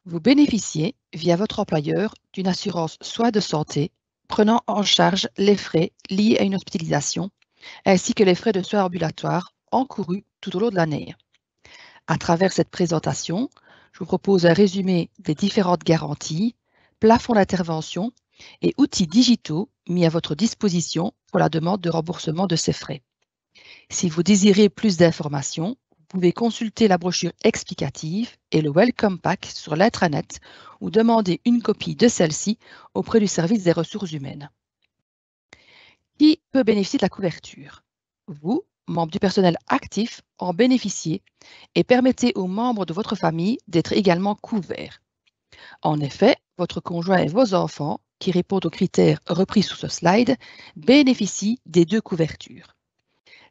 Vous bénéficiez, via votre employeur, d'une assurance soins de santé prenant en charge les frais liés à une hospitalisation ainsi que les frais de soins ambulatoires encourus tout au long de l'année. À travers cette présentation, je vous propose un résumé des différentes garanties, plafonds d'intervention et outils digitaux mis à votre disposition pour la demande de remboursement de ces frais. Si vous désirez plus d'informations, vous pouvez consulter la brochure explicative et le Welcome Pack sur l'intranet ou demander une copie de celle-ci auprès du service des ressources humaines. Qui peut bénéficier de la couverture? Vous, membre du personnel actif, en bénéficiez et permettez aux membres de votre famille d'être également couverts. En effet, votre conjoint et vos enfants, qui répondent aux critères repris sous ce slide, bénéficient des deux couvertures.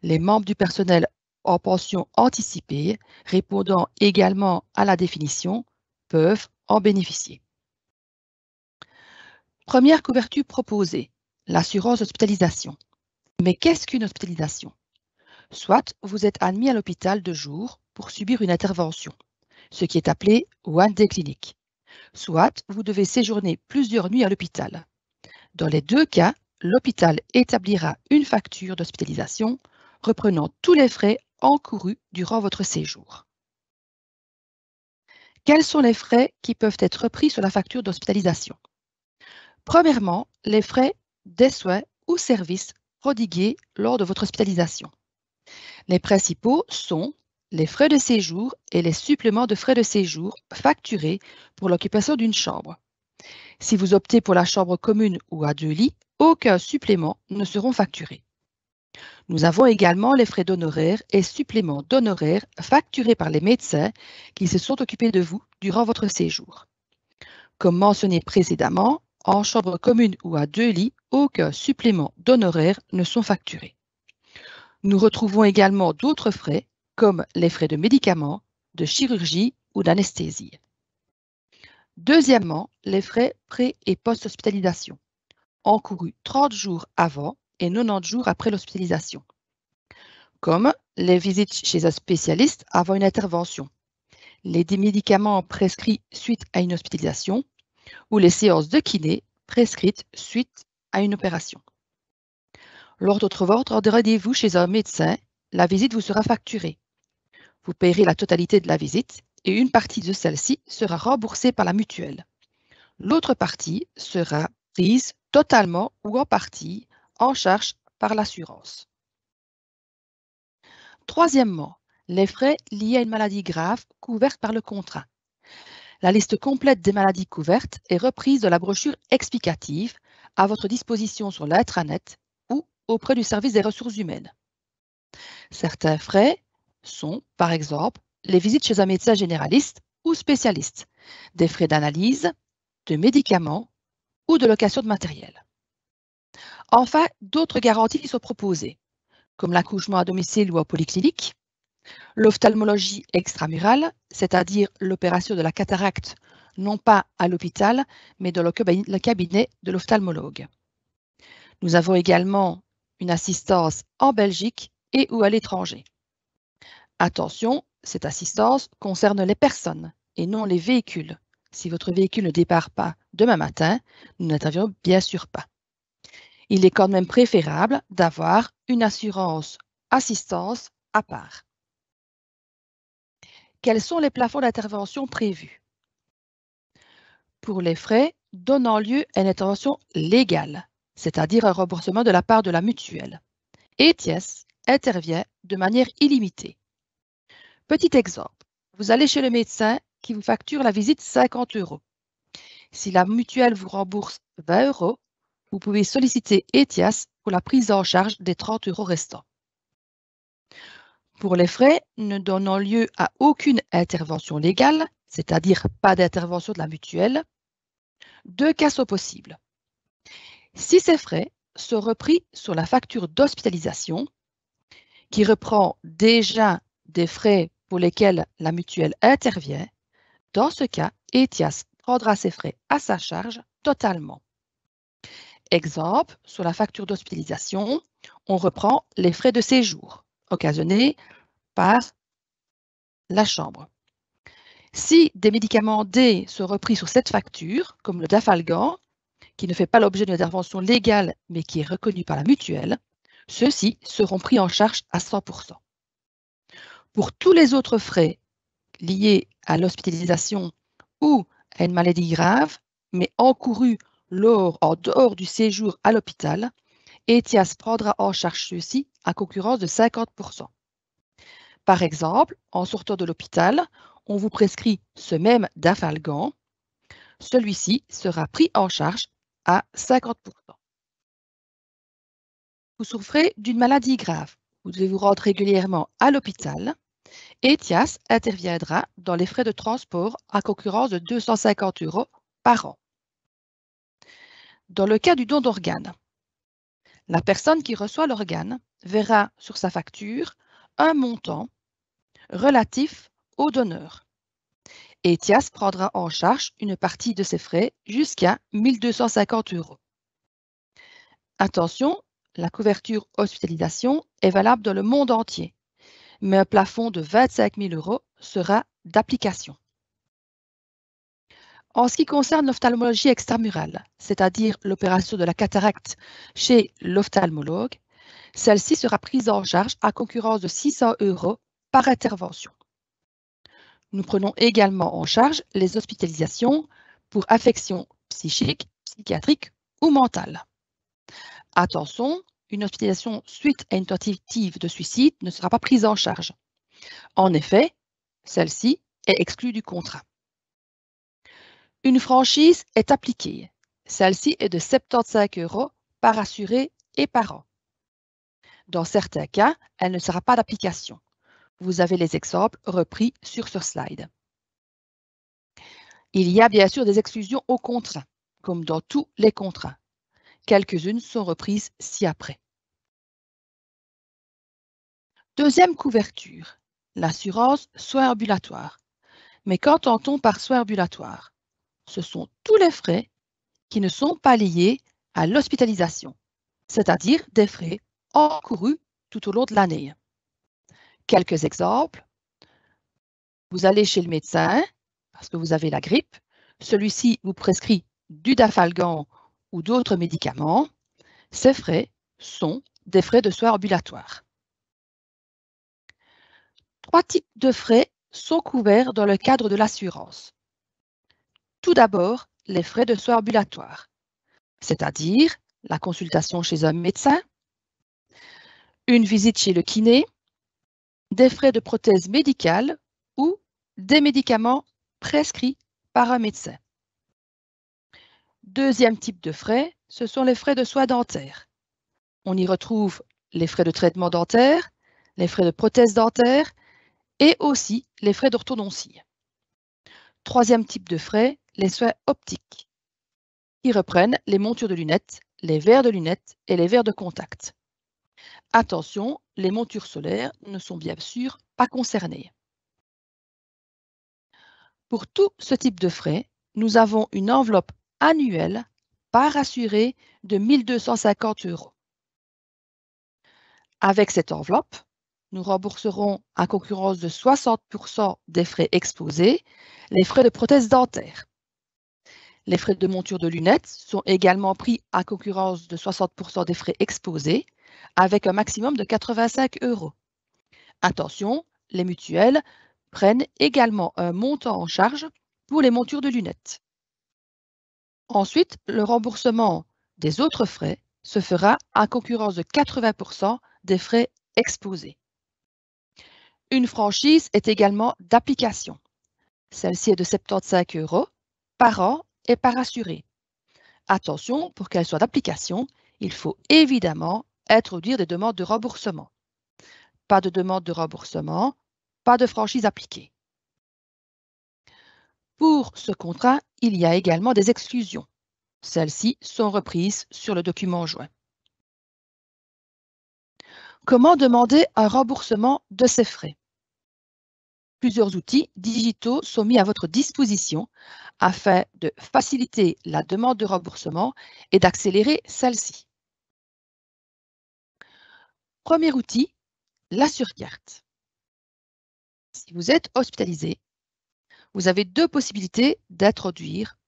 Les membres du personnel en pension anticipée, répondant également à la définition, peuvent en bénéficier. Première couverture proposée, l'assurance hospitalisation. Mais qu'est-ce qu'une hospitalisation? Soit vous êtes admis à l'hôpital de jour pour subir une intervention, ce qui est appelé One Day Clinic. Soit vous devez séjourner plusieurs nuits à l'hôpital. Dans les deux cas, l'hôpital établira une facture d'hospitalisation reprenant tous les frais encourus durant votre séjour. Quels sont les frais qui peuvent être repris sur la facture d'hospitalisation? Premièrement, les frais des soins ou services prodigués lors de votre hospitalisation. Les principaux sont les frais de séjour et les suppléments de frais de séjour facturés pour l'occupation d'une chambre. Si vous optez pour la chambre commune ou à 2 lits, aucun supplément ne seront facturés. Nous avons également les frais d'honoraires et suppléments d'honoraires facturés par les médecins qui se sont occupés de vous durant votre séjour. Comme mentionné précédemment, en chambre commune ou à 2 lits, aucun supplément d'honoraires ne sont facturés. Nous retrouvons également d'autres frais comme les frais de médicaments, de chirurgie ou d'anesthésie. Deuxièmement, les frais pré- et post-hospitalisation, encourus 30 jours avant et 90 jours après l'hospitalisation, comme les visites chez un spécialiste avant une intervention, les médicaments prescrits suite à une hospitalisation ou les séances de kiné prescrites suite à une opération. Lors de votre rendez-vous chez un médecin, la visite vous sera facturée. Vous payerez la totalité de la visite et une partie de celle-ci sera remboursée par la mutuelle. L'autre partie sera prise totalement ou en partie en charge par l'assurance. Troisièmement, les frais liés à une maladie grave couverte par le contrat. La liste complète des maladies couvertes est reprise de la brochure explicative à votre disposition sur l'intranet ou auprès du service des ressources humaines. Certains frais sont, par exemple, les visites chez un médecin généraliste ou spécialiste, des frais d'analyse, de médicaments ou de location de matériel. Enfin, d'autres garanties sont proposées, comme l'accouchement à domicile ou en polyclinique, l'ophtalmologie extramurale, c'est-à-dire l'opération de la cataracte, non pas à l'hôpital, mais dans le cabinet de l'ophtalmologue. Nous avons également une assistance en Belgique et ou à l'étranger. Attention, cette assistance concerne les personnes et non les véhicules. Si votre véhicule ne départ pas demain matin, nous n'intervenons bien sûr pas. Il est quand même préférable d'avoir une assurance assistance à part. Quels sont les plafonds d'intervention prévus? Pour les frais donnant lieu à une intervention légale, c'est-à-dire un remboursement de la part de la mutuelle, ETIAS intervient de manière illimitée. Petit exemple, vous allez chez le médecin qui vous facture la visite 50 €. Si la mutuelle vous rembourse 20 €, vous pouvez solliciter ETIAS pour la prise en charge des 30 € restants. Pour les frais ne donnant lieu à aucune intervention légale, c'est-à-dire pas d'intervention de la mutuelle, deux cas sont possibles. Si ces frais sont repris sur la facture d'hospitalisation, qui reprend déjà des frais pour lesquels la mutuelle intervient, dans ce cas, ETIAS prendra ses frais à sa charge totalement. Exemple, sur la facture d'hospitalisation, on reprend les frais de séjour occasionnés par la chambre. Si des médicaments D sont repris sur cette facture, comme le Dafalgan, qui ne fait pas l'objet d'une intervention légale mais qui est reconnu par la mutuelle, ceux-ci seront pris en charge à 100%. Pour tous les autres frais liés à l'hospitalisation ou à une maladie grave, mais encourus en dehors du séjour à l'hôpital, ETIAS prendra en charge ceux-ci à concurrence de 50%. Par exemple, en sortant de l'hôpital, on vous prescrit ce même Dafalgan. Celui-ci sera pris en charge à 50%. Vous souffrez d'une maladie grave. Vous devez vous rendre régulièrement à l'hôpital. ETIAS interviendra dans les frais de transport à concurrence de 250 € par an. Dans le cas du don d'organes, la personne qui reçoit l'organe verra sur sa facture un montant relatif au donneur. ETIAS prendra en charge une partie de ces frais jusqu'à 1 250 €. Attention, la couverture hospitalisation est valable dans le monde entier, mais un plafond de 25 000 € sera d'application. En ce qui concerne l'ophtalmologie extramurale, c'est-à-dire l'opération de la cataracte chez l'ophtalmologue, celle-ci sera prise en charge à concurrence de 600 € par intervention. Nous prenons également en charge les hospitalisations pour affections psychiques, psychiatriques ou mentales. Attention, une hospitalisation suite à une tentative de suicide ne sera pas prise en charge. En effet, celle-ci est exclue du contrat. Une franchise est appliquée. Celle-ci est de 75 € par assuré et par an. Dans certains cas, elle ne sera pas d'application. Vous avez les exemples repris sur ce slide. Il y a bien sûr des exclusions au contrat, comme dans tous les contrats. Quelques-unes sont reprises ci-après. Deuxième couverture, l'assurance soins ambulatoires. Mais qu'entend-on par soins ambulatoires? Ce sont tous les frais qui ne sont pas liés à l'hospitalisation, c'est-à-dire des frais encourus tout au long de l'année. Quelques exemples. Vous allez chez le médecin parce que vous avez la grippe. Celui-ci vous prescrit du Dafalgan ou d'autres médicaments. Ces frais sont des frais de soins ambulatoires. 3 types de frais sont couverts dans le cadre de l'assurance. Tout d'abord, les frais de soins ambulatoires, c'est-à-dire la consultation chez un médecin, une visite chez le kiné, des frais de prothèse médicale ou des médicaments prescrits par un médecin. Deuxième type de frais, ce sont les frais de soins dentaires. On y retrouve les frais de traitement dentaire, les frais de prothèse dentaire et aussi les frais d'orthodontie. Troisième type de frais, les soins optiques, qui reprennent les montures de lunettes, les verres de lunettes et les verres de contact. Attention, les montures solaires ne sont bien sûr pas concernées. Pour tout ce type de frais, nous avons une enveloppe annuelle par assuré de 1 250 €. Avec cette enveloppe, nous rembourserons à concurrence de 60% des frais exposés, les frais de prothèse dentaire. Les frais de monture de lunettes sont également pris à concurrence de 60% des frais exposés, avec un maximum de 85 €. Attention, les mutuelles prennent également un montant en charge pour les montures de lunettes. Ensuite, le remboursement des autres frais se fera à concurrence de 80% des frais exposés. Une franchise est également d'application. Celle-ci est de 75 € par an et par assuré. Attention, pour qu'elle soit d'application, il faut évidemment introduire des demandes de remboursement. Pas de demande de remboursement, pas de franchise appliquée. Pour ce contrat, il y a également des exclusions. Celles-ci sont reprises sur le document joint. Comment demander un remboursement de ces frais? Plusieurs outils digitaux sont mis à votre disposition afin de faciliter la demande de remboursement et d'accélérer celle-ci. Premier outil, l'Assur'Carte. Si vous êtes hospitalisé, vous avez deux possibilités d'introduire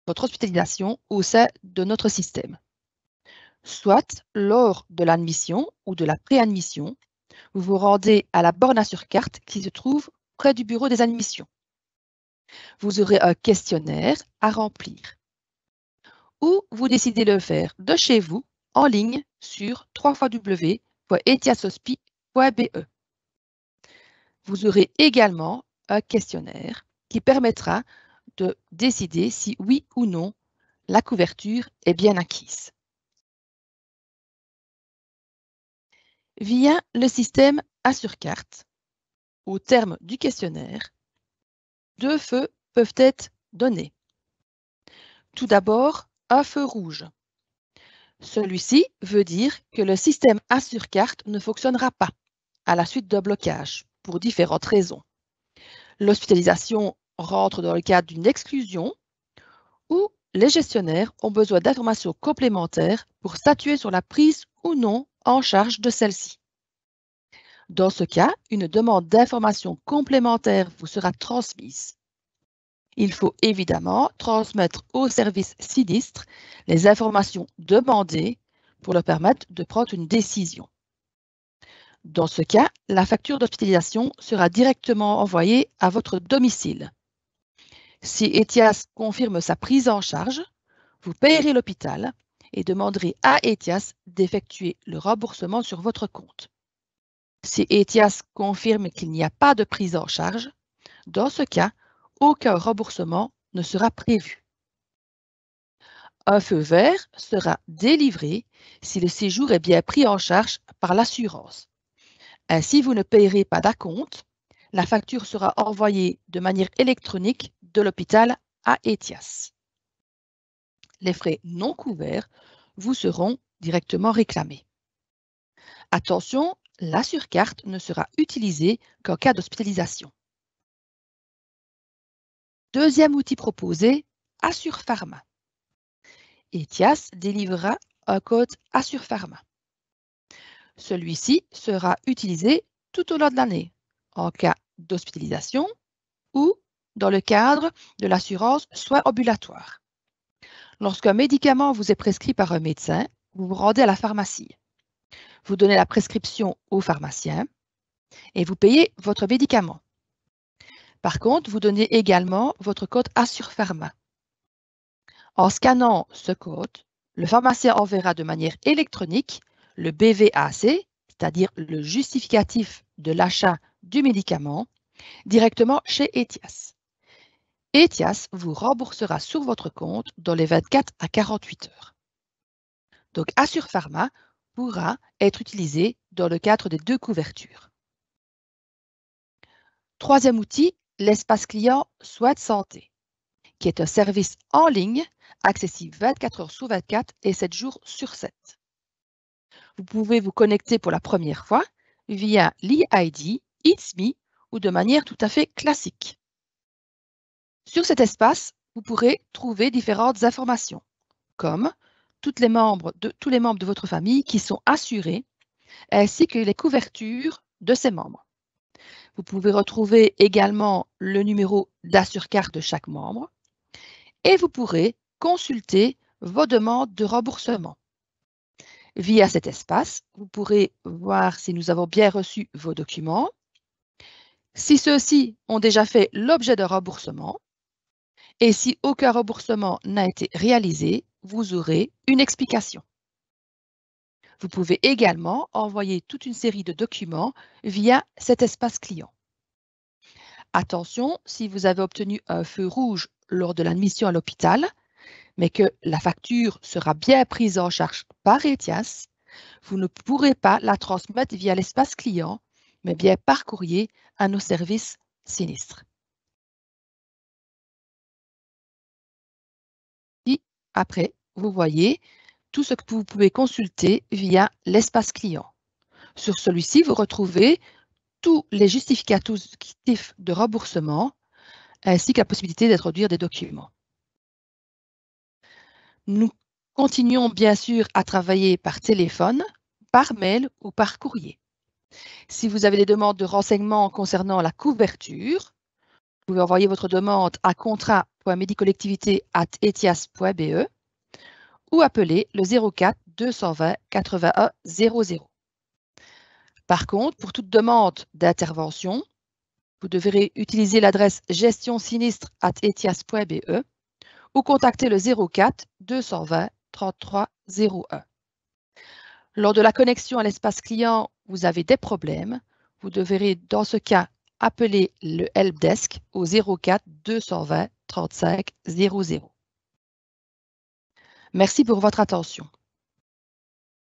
votre hospitalisation au sein de notre système. Soit lors de l'admission ou de la préadmission, vous vous rendez à la borne Assur'Carte qui se trouve près du bureau des admissions. Vous aurez un questionnaire à remplir. Ou vous décidez de le faire de chez vous, en ligne, sur www.etiashospi.be. Vous aurez également un questionnaire qui permettra de décider si oui ou non la couverture est bien acquise. Via le système Assur'Carte, au terme du questionnaire, deux feux peuvent être donnés. Tout d'abord, un feu rouge. Celui-ci veut dire que le système Assur'Carte ne fonctionnera pas à la suite d'un blocage pour différentes raisons. L'hospitalisation rentre dans le cadre d'une exclusion ou les gestionnaires ont besoin d'informations complémentaires pour statuer sur la prise ou non en charge de celle-ci. Dans ce cas, une demande d'informations complémentaires vous sera transmise. Il faut évidemment transmettre au service sinistre les informations demandées pour leur permettre de prendre une décision. Dans ce cas, la facture d'hospitalisation sera directement envoyée à votre domicile. Si ETIAS confirme sa prise en charge, vous payerez l'hôpital et demanderez à ETIAS d'effectuer le remboursement sur votre compte. Si ETIAS confirme qu'il n'y a pas de prise en charge, dans ce cas, aucun remboursement ne sera prévu. Un feu vert sera délivré si le séjour est bien pris en charge par l'assurance. Ainsi, vous ne payerez pas d'acompte. La facture sera envoyée de manière électronique de l'hôpital à ETIAS. Les frais non couverts vous seront directement réclamés. Attention, l'Assur'Carte ne sera utilisée qu'en cas d'hospitalisation. Deuxième outil proposé, Assur'Pharma. ETIAS délivrera un code Assur'Pharma. Celui-ci sera utilisé tout au long de l'année, en cas d'hospitalisation ou dans le cadre de l'assurance soins ambulatoires. Lorsqu'un médicament vous est prescrit par un médecin, vous vous rendez à la pharmacie. Vous donnez la prescription au pharmacien et vous payez votre médicament. Par contre, vous donnez également votre code Assur'Pharma. En scannant ce code, le pharmacien enverra de manière électronique le BVAC, c'est-à-dire le justificatif de l'achat du médicament, directement chez ETIAS. ETIAS vous remboursera sur votre compte dans les 24 à 48 heures. Donc, Assur'Pharma pourra être utilisé dans le cadre des deux couvertures. Troisième outil, l'espace client Soins de santé, qui est un service en ligne accessible 24 heures sur 24 et 7 jours sur 7. Vous pouvez vous connecter pour la première fois via l'e-ID, It's Me ou de manière tout à fait classique. Sur cet espace, vous pourrez trouver différentes informations, comme tous les membres de votre famille qui sont assurés, ainsi que les couvertures de ces membres. Vous pouvez retrouver également le numéro d'Assur'Carte de chaque membre et vous pourrez consulter vos demandes de remboursement. Via cet espace, vous pourrez voir si nous avons bien reçu vos documents, si ceux-ci ont déjà fait l'objet d'un remboursement et si aucun remboursement n'a été réalisé, vous aurez une explication. Vous pouvez également envoyer toute une série de documents via cet espace client. Attention, si vous avez obtenu un feu rouge lors de l'admission à l'hôpital, mais que la facture sera bien prise en charge par ETIAS, vous ne pourrez pas la transmettre via l'espace client, mais bien par courrier à nos services sinistres. Et après, vous voyez tout ce que vous pouvez consulter via l'espace client. Sur celui-ci, vous retrouvez tous les justificatifs de remboursement ainsi que la possibilité d'introduire des documents. Nous continuons bien sûr à travailler par téléphone, par mail ou par courrier. Si vous avez des demandes de renseignements concernant la couverture, Vous pouvez envoyer votre demande à contrat.medicollectivité@etias.be ou appeler le 04 220 81 00. Par contre, pour toute demande d'intervention, vous devrez utiliser l'adresse gestionsinistre@etias.be ou contacter le 04 220 33 01. Lors de la connexion à l'espace client, vous avez des problèmes, vous devrez dans ce cas appeler le helpdesk au 04 220 35 00. Merci pour votre attention.